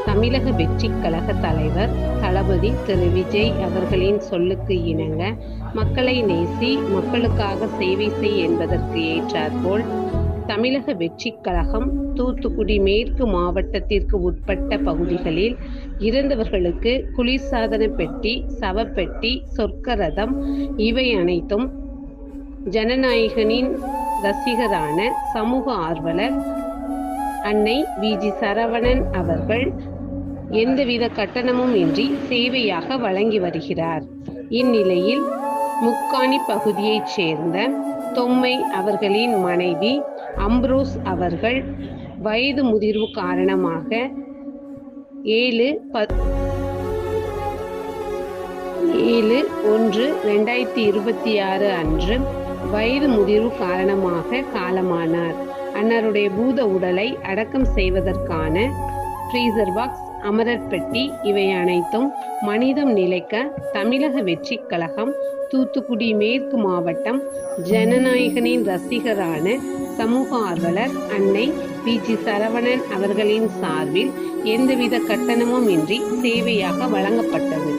தமிழக வெற்றிக் கழக தலைவர் தளபதி திரு விஜய் அவர்களின் சொல்லுக்கு இணங்க மக்களை நேசி, மக்களுக்காக சேவை செய் என்பதற்கு ஏற்றாற்போல் தமிழக வெற்றிக் கழகம் தூத்துக்குடி மேற்கு மாவட்டத்திற்கு உட்பட்ட பகுதிகளில் இறந்தவர்களுக்கு குளிர்சாதன பெட்டி, சவப்பெட்டி, சொர்க்க ரதம் இவை அனைத்தும் ஜனநாயகனின் ரசிகரான சமூக ஆர்வலர் அன்னை வி.ஜி. சரவணன் அவர்கள் எந்தவித கட்டணமும் இன்றி சேவையாக வழங்கி வருகிறார். இந்நிலையில் முக்காணி பகுதியைச் சேர்ந்த தொம்மை அவர்களின் மனைவி அம்ப்ரோஸ் அவர்கள் வயது முதிர்வு காரணமாக 7/1/2026 அன்று வயது முதிர்வு காரணமாக காலமானார். அன்னாருடைய பூத உடலை அடக்கம் செய்வதற்கான ஃப்ரீசர் பாக்ஸ், அமரர் பெட்டி இவை அனைத்தும் மனிதம் நிலைக்க தமிழக வெற்றிக் கழகம் தூத்துக்குடி மேற்கு மாவட்டம் ஜனநாயகனின் ரசிகரான சமூக ஆர்வலர் அன்னை வி.ஜி. சரவணன் அவர்களின் சார்பில் எந்தவித கட்டணமும் இன்றி சேவையாக வழங்கப்பட்டது.